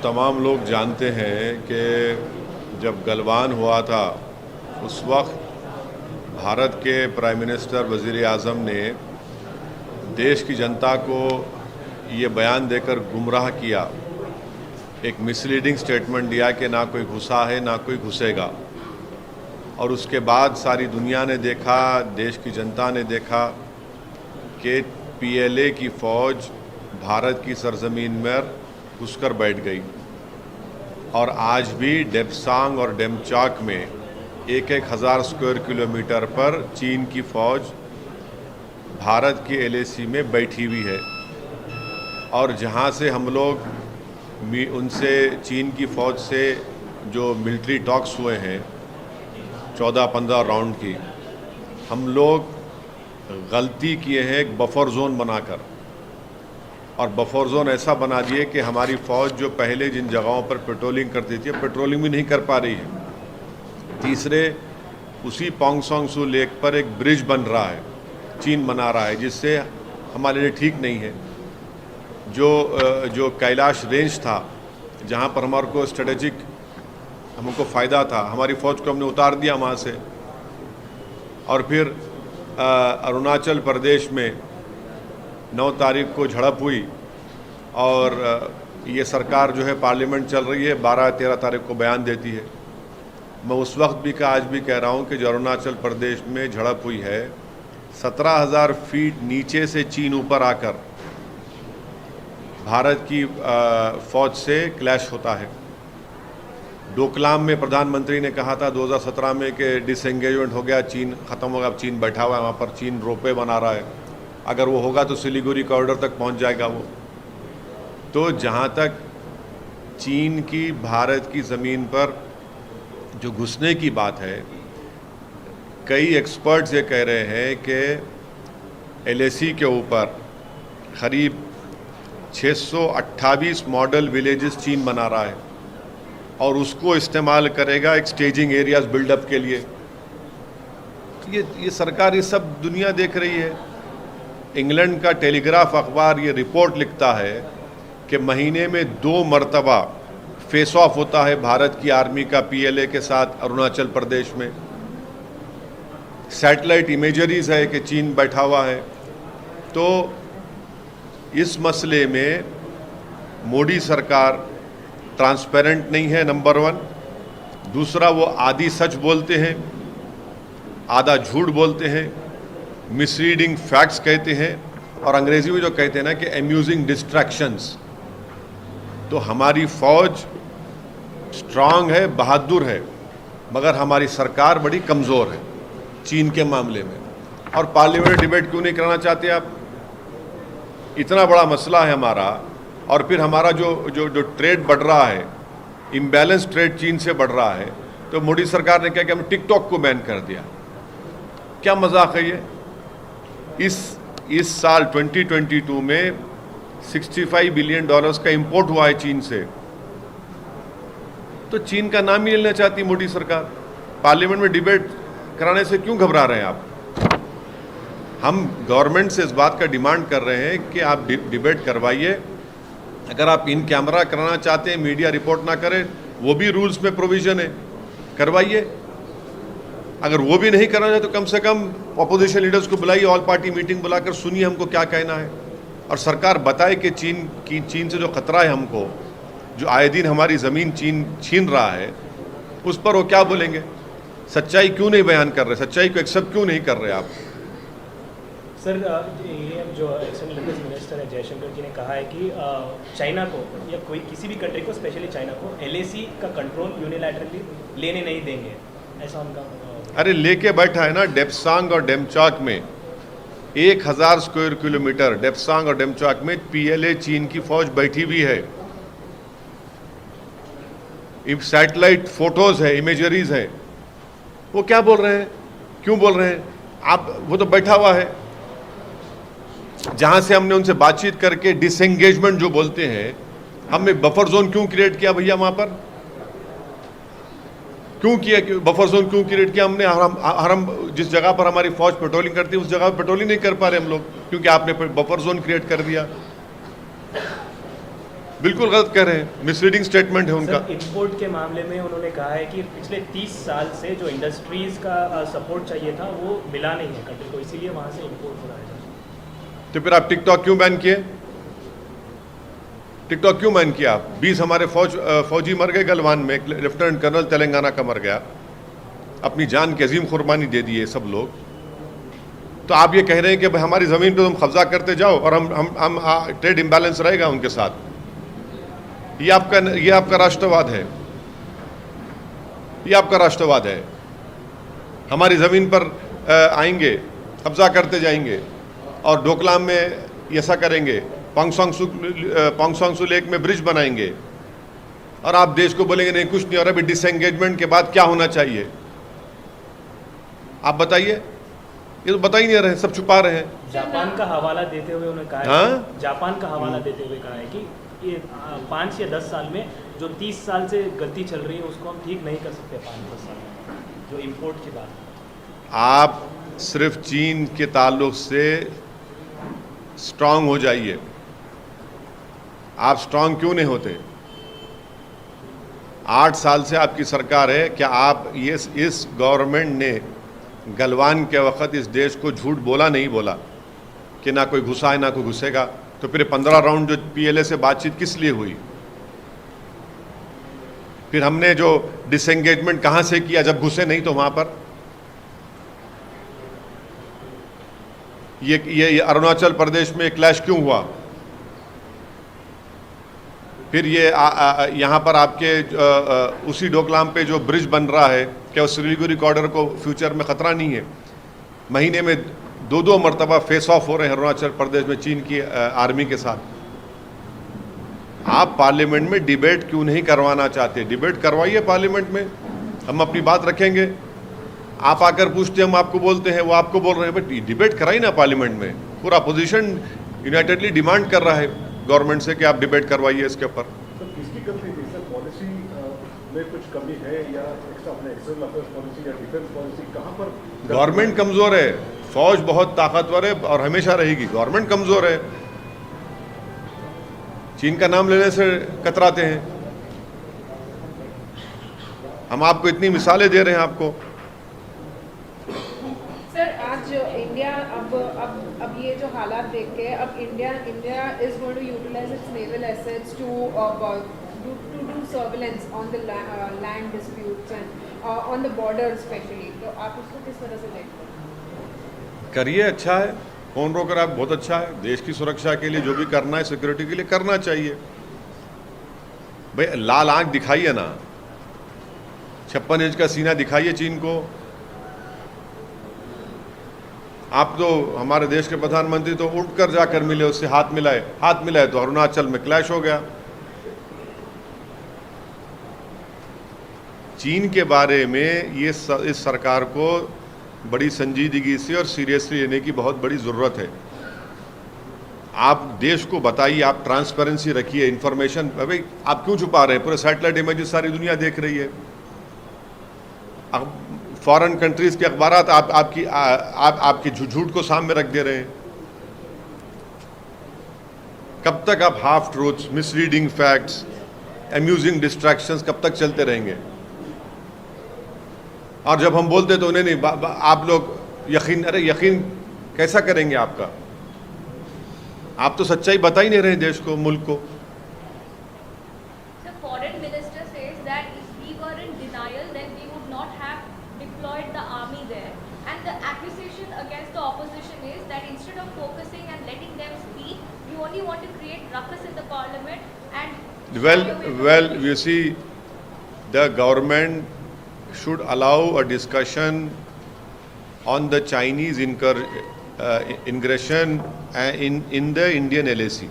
आप तमाम लोग जानते हैं कि जब गलवान हुआ था उस वक्त भारत के प्राइम मिनिस्टर वज़ीर आज़म ने देश की जनता को ये बयान देकर गुमराह किया, एक मिसलीडिंग स्टेटमेंट दिया कि ना कोई घुसा है ना कोई घुसेगा। और उसके बाद सारी दुनिया ने देखा, देश की जनता ने देखा कि पीएलए की फ़ौज भारत की सरजमीन में घुसकर बैठ गई। और आज भी डेप्सांग और डेमचाक में एक हज़ार स्क्वायर किलोमीटर पर चीन की फ़ौज भारत की एलएसी में बैठी हुई है। और जहां से हम लोग उनसे, चीन की फ़ौज से जो मिलिट्री टॉक्स हुए हैं 14-15 राउंड की, हम लोग गलती किए हैं एक बफर जोन बनाकर। और बफर जोन ऐसा बना दिए कि हमारी फ़ौज जो पहले जिन जगहों पर पेट्रोलिंग करती थी, पेट्रोलिंग भी नहीं कर पा रही है। तीसरे, उसी पोंगसोंग सू लेक पर एक ब्रिज बन रहा है, चीन बना रहा है, जिससे हमारे लिए ठीक नहीं है। जो कैलाश रेंज था, जहाँ पर हमारे को स्ट्रेटेजिक हमको फ़ायदा था, हमारी फ़ौज को हमने उतार दिया वहाँ से। और फिर अरुणाचल प्रदेश में 9 तारीख को झड़प हुई और ये सरकार जो है पार्लियामेंट चल रही है, 12-13 तारीख को बयान देती है। मैं उस वक्त भी आज भी कह रहा हूँ कि जो अरुणाचल प्रदेश में झड़प हुई है, 17,000 फीट नीचे से चीन ऊपर आकर भारत की फ़ौज से क्लैश होता है। डोकलाम में प्रधानमंत्री ने कहा था 2017 में कि डिसएंगेजमेंट हो गया, चीन ख़त्म होगा, अब चीन बैठा हुआ है वहाँ पर, चीन रोपवे बना रहा है, अगर वो होगा तो सिलीगुड़ी कॉरिडोर तक पहुँच जाएगा वो। तो जहाँ तक चीन की भारत की ज़मीन पर जो घुसने की बात है, कई एक्सपर्ट्स ये कह रहे हैं कि एलएसी के ऊपर करीब 628 मॉडल विलेजेस चीन बना रहा है और उसको इस्तेमाल करेगा एक स्टेजिंग एरियाज बिल्डअप के लिए। ये सरकार, ये सब दुनिया देख रही है। इंग्लैंड का टेलीग्राफ अखबार ये रिपोर्ट लिखता है कि महीने में 2 मरतबा फेस ऑफ होता है भारत की आर्मी का पीएलए के साथ अरुणाचल प्रदेश में। सैटेलाइट इमेजरीज है कि चीन बैठा हुआ है। तो इस मसले में मोदी सरकार ट्रांसपेरेंट नहीं है, नंबर 1। दूसरा, वो आधी सच बोलते हैं, आधा झूठ बोलते हैं, मिसलीडिंग फैक्ट्स कहते हैं, और अंग्रेजी में जो कहते हैं ना कि अम्यूजिंग डिस्ट्रैक्शंस। तो हमारी फ़ौज स्ट्रांग है, बहादुर है, मगर हमारी सरकार बड़ी कमज़ोर है चीन के मामले में। और पार्लियामेंट डिबेट क्यों नहीं कराना चाहते आप? इतना बड़ा मसला है हमारा। और फिर हमारा जो ट्रेड बढ़ रहा है, इम्बैलेंस ट्रेड चीन से बढ़ रहा है, तो मोदी सरकार ने क्या कि हमने टिकटॉक को बैन कर दिया। क्या मजाक है ये? इस साल 2022 में $65 बिलियन का इंपोर्ट हुआ है चीन से। तो चीन का नाम ही लेना चाहती मोदी सरकार। पार्लियामेंट में डिबेट कराने से क्यों घबरा रहे हैं आप? हम गवर्नमेंट से इस बात का डिमांड कर रहे हैं कि आप डिबेट करवाइए। अगर आप इन कैमरा कराना चाहते हैं, मीडिया रिपोर्ट ना करे, वो भी रूल्स में प्रोविज़न है, करवाइए। अगर वो भी नहीं करना है तो कम से कम अपोजिशन लीडर्स को बुलाइए, ऑल पार्टी मीटिंग बुलाकर सुनिए हमको क्या कहना है, और सरकार बताए कि चीन से जो ख़तरा है हमको, जो आए दिन हमारी ज़मीन चीन छीन रहा है, उस पर वो क्या बोलेंगे। सच्चाई क्यों नहीं बयान कर रहे, सच्चाई को एक्सेप्ट क्यों नहीं कर रहे आप? सर, ये जो एक्सटर्नल अफेयर्स मिनिस्टर है जयशंकर जी ने कहा है कि चाइना को या कोई किसी भी कंट्री को, स्पेशली चाइना को, एलएसी का कंट्रोल यूनिलैटरली लेने नहीं देंगे, ऐसा उनका। अरे लेके बैठा है ना। डेप्सांग और डेमचाक में 1000 स्क्वायर किलोमीटर, डेप्सांग और डेमचाक में पीएलए चीन की फ़ौज बैठी हुई है। सैटेलाइट फोटोज है, इमेजरीज है। वो क्या बोल रहे हैं, क्यों बोल रहे हैं आप? वो तो बैठा हुआ है। जहां से हमने उनसे बातचीत करके डिसएंगेजमेंट जो बोलते हैं, हमने बफर जोन क्यों क्रिएट किया भैया? वहां पर क्यों किया? बफर जोन क्यों क्रिएट किया हमने? हम जिस जगह पर हमारी फौज पेट्रोलिंग करती है उस जगह पर पेट्रोलिंग नहीं कर पा रहे हम लोग, क्योंकि आपने बफर जोन क्रिएट कर दिया। बिल्कुल गलत कह रहे हैं, मिसलीडिंग स्टेटमेंट है उनका। सर इंपोर्ट के मामले में उन्होंने कहा है कि पिछले 30 साल से जो इंडस्ट्रीज़ का सपोर्ट चाहिए था वो मिला नहीं है कंट्री को, इसीलिए वहाँ से इंपोर्ट हो रहा है। तो फिर आप टिकटॉक क्यों बैन किए? टिकटॉक क्यों बैन किया आप? 20 हमारे फौजी मर गए गलवान में, एक लेफ्टिनेंट कर्नल तेलंगाना का मर गया, अपनी जान की अजीम कुर्बानी दे दी है सब लोग। तो आप ये कह रहे हैं कि भाई हमारी ज़मीन पे तुम कब्जा करते जाओ और हम ट्रेड इम्बैलेंस रहेगा उनके साथ। ये आपका राष्ट्रवाद है, ये आपका राष्ट्रवाद है। हमारी ज़मीन पर आएंगे, कब्जा करते जाएंगे और डोकलाम में ऐसा करेंगे, पोंगसोंग सू लेक में ब्रिज बनाएंगे और आप देश को बोलेंगे नहीं कुछ नहीं। और अभी डिसएंगेजमेंट के बाद क्या होना चाहिए आप बताइए? ये तो बता ही नहीं रहे, सब छुपा रहे हैं। जापान का हवाला देते हुए उन्होंने कहा हाँ? जापान का हवाला देते हुए कहा है कि ये 5 या 10 साल में जो 30 साल से गलती चल रही है उसको हम ठीक नहीं कर सकते 5-10 साल में, जो इम्पोर्ट की बात। आप सिर्फ चीन के ताल्लुक से स्ट्रांग हो जाइए। आप स्ट्रांग क्यों नहीं होते? 8 साल से आपकी सरकार है, क्या आप इस गवर्नमेंट ने गलवान के वक्त इस देश को झूठ बोला नहीं बोला कि ना कोई घुसा है ना कोई घुसेगा? तो फिर 15 राउंड जो पीएलए से बातचीत किस लिए हुई? फिर हमने जो डिसएंगेजमेंट कहां से किया जब घुसे नहीं तो वहां पर? ये अरुणाचल प्रदेश में क्लैश क्यों हुआ? फिर ये यहाँ पर आपके उसी डोकलाम पे जो ब्रिज बन रहा है, क्या उस सिलीगुड़ी कॉरिडोर को फ्यूचर में ख़तरा नहीं है? महीने में 2 मरतबा फेस ऑफ हो रहे हैं अरुणाचल प्रदेश में चीन की आर्मी के साथ। आप पार्लियामेंट में डिबेट क्यों नहीं करवाना चाहते? डिबेट करवाइए पार्लियामेंट में, हम अपनी बात रखेंगे। आप आकर पूछते हम आपको बोलते हैं, वो आपको बोल रहे हैं, बट डिबेट कराइए ना पार्लियामेंट में। पूरा अपोजिशन यूनाइटेडली डिमांड कर रहा है गवर्नमेंट से कि आप डिबेट करवाइए इसके ऊपर। सर किसकी गलती थी सर? पॉलिसी में कुछ कमी है या अपने एक्सटर्नल अफेयर्स पॉलिसी या डिफेंस पॉलिसी, कहाँ पर गवर्नमेंट कमज़ोर है, फौज बहुत ताकतवर है और हमेशा रहेगी। गवर्नमेंट कमज़ोर है, चीन का नाम लेने से कतराते हैं। हम आपको इतनी मिसालें दे रहे हैं आपको। सर आज इंडिया अब ये जो हालात देख के अब India is going to utilise its naval assets to do surveillance on the land disputes and on the border especially, तो आप उसको किस तरह से देखते हैं? करिए, अच्छा है, कौन रोक रहा है? बहुत अच्छा है। देश की सुरक्षा के लिए जो भी करना है, सिक्योरिटी के लिए करना चाहिए। भाई लाल आंख दिखाइए ना, 56 इंच का सीना दिखाइए चीन को। आप तो हमारे देश के प्रधानमंत्री तो उठकर जाकर मिले, उससे हाथ मिलाए तो अरुणाचल में क्लैश हो गया। चीन के बारे में इस सरकार को बड़ी संजीदगी से और सीरियसली लेने की बहुत बड़ी ज़रूरत है। आप देश को बताइए, आप ट्रांसपेरेंसी रखिए, इंफॉर्मेशन। भाई आप क्यों छुपा रहे हैं? पूरे सैटेलाइट इमेजेस सारी दुनिया देख रही है। फॉरेन कंट्रीज़ के अखबारात आपकी झूठ को सामने रख दे रहे हैं। कब तक आप half truths, misleading facts, amusing distractions कब तक चलते रहेंगे? और जब हम बोलते तो उन्हें नहीं, आप लोग यकीन, अरे यकीन कैसा करेंगे आपका? आप तो सच्चाई बता ही नहीं रहे देश को, मुल्क को। The foreign minister says that if we were in denial, then we would not have deployed the army there. And the accusation against the opposition is that instead of focusing and letting them speak, you only want to create ruckus in the parliament and. Well, you see, the government should allow a discussion on the Chinese ingression in the Indian LAC.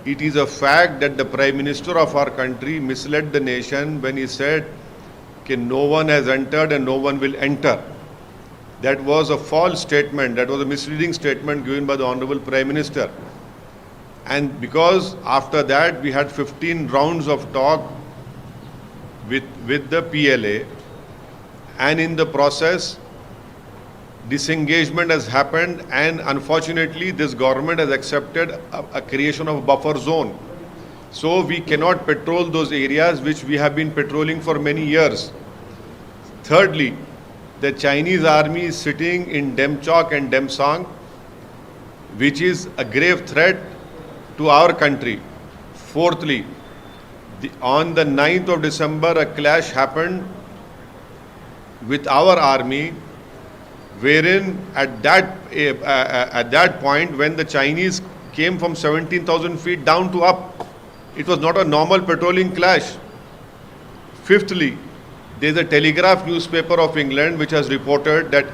It is a fact that the Prime Minister of our country misled the nation when he said that no one has entered and no one will enter. That was a false statement. That was a misleading statement given by the Honorable Prime Minister. And because after that we had 15 rounds of talk with the PLA, and in the process disengagement has happened, and unfortunately this government has accepted a creation of a buffer zone So we cannot patrol those areas which we have been patrolling for many years. Thirdly, the Chinese army is sitting in Demchok and Demsang, which is a grave threat to our country. Fourthly, on the 9th of December, a clash happened with our army, wherein at that point, when the Chinese came from 17,000 feet down to up, it was not a normal patrolling clash. Fifthly, there is a Telegraph newspaper of England which has reported that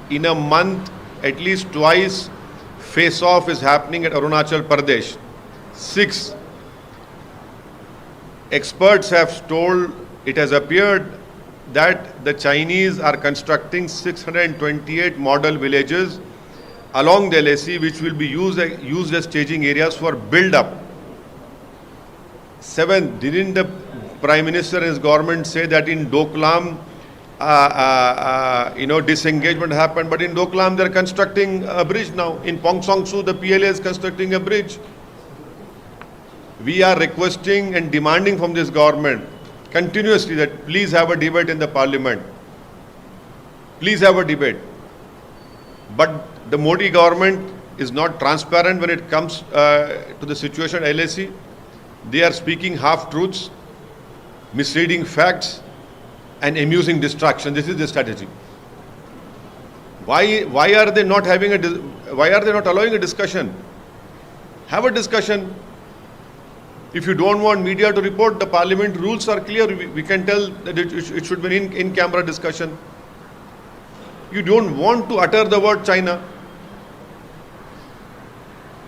in a month, at least twice, face-off is happening at Arunachal Pradesh. Six, experts have told, it has appeared that the Chinese are constructing 628 model villages along the LAC, which will be used as staging areas for build-up. Seventh, didn't the Prime Minister and his government say that in Doklam, disengagement happened, but in Doklam they're constructing a bridge now. In Pongsong Su, the PLA is constructing a bridge. We are requesting and demanding from this government continuously that please have a debate in the parliament. Please have a debate. But the Modi government is not transparent when it comes to the situation at LAC. They are speaking half-truths, misleading facts, and amusing distraction. This is the strategy. Why are they not allowing a discussion? Have a discussion. If you don't want media to report, the parliament rules are clear. We can tell that it should be an in-camera discussion. You don't want to utter the word China.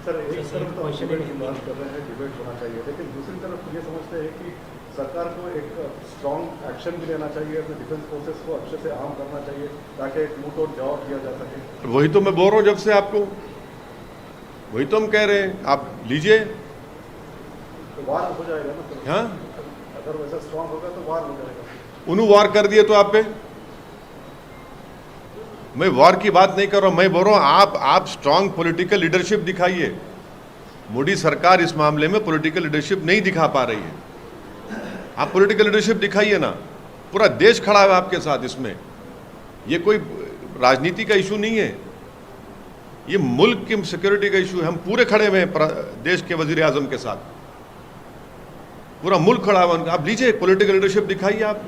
Sir एक तरफ तो debate की बात कर रहे हैं, debate होना चाहिए, लेकिन दूसरी तरफ ये समझते हैं कि सरकार को एक स्ट्रॉन्ग एक्शन भी लेना चाहिए, अपने डिफेंस फोर्सेस को अच्छे से आर्म करना चाहिए ताकि एक मुंह तोड़ जवाब दिया जा सके। वही तो मैं बोल रहा हूँ जब से आपको, वही तो हम कह रहे हैं, आप लीजिए। तो वार हो जाएगा ना सर? हाँ, अगर वैसा स्ट्रॉन्ग होगा तो वार हो जाएगा। उन्होंने वार कर दिए तो आप पे, मैं वार की बात नहीं कर रहा हूं, मैं बोल रहा हूं आप स्ट्रांग पॉलिटिकल लीडरशिप दिखाइए। मोदी सरकार इस मामले में पॉलिटिकल लीडरशिप नहीं दिखा पा रही है। आप पॉलिटिकल लीडरशिप दिखाइए ना, पूरा देश खड़ा है आपके साथ इसमें। ये कोई राजनीति का इशू नहीं है, ये मुल्क की सिक्योरिटी का इशू है। हम पूरे खड़े हुए हैं देश के वजीर आजम के साथ, पूरा मुल्क खड़ा हुआ। आप लीजिए, पॉलिटिकल लीडरशिप दिखाइए। आप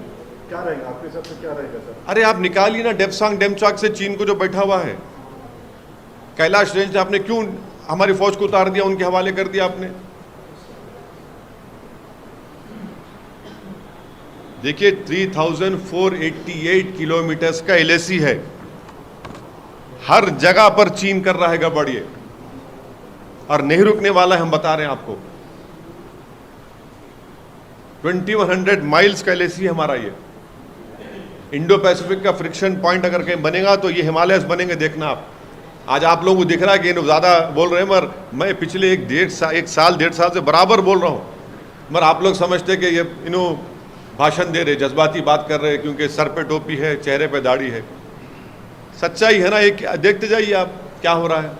क्या रहेगा आपके हिसाब से, क्या रहेगा सर? अरे आप निकालिए ना डेप्सांग डेमचौक से चीन को जो बैठा हुआ है, कैलाश रेंज से आपने क्यों हमारी फौज को उतार दिया, उनके हवाले कर दिया आपने? देखिए 3488 किलोमीटर्स का LAC है, हर जगह पर चीन कर रहा है गड़बड़ ये, और नहीं रुकने वाला है। हम बता रहे हैं आपको 2100 माइल्स का LAC है हमारा। ये इंडो पैसिफिक का फ्रिक्शन पॉइंट अगर कहीं बनेगा तो ये हिमालयस बनेंगे, देखना आप। आज आप लोगों को दिख रहा है कि इन्हों ज़्यादा बोल रहे हैं, मगर मैं पिछले एक साल डेढ़ साल से बराबर बोल रहा हूँ, मगर आप लोग समझते कि ये इन्हों भाषण दे रहे, जज्बाती बात कर रहे हैं, क्योंकि सर पे टोपी है, चेहरे पे दाढ़ी है। सच्चाई है ना, एक देखते जाइए आप क्या हो रहा है।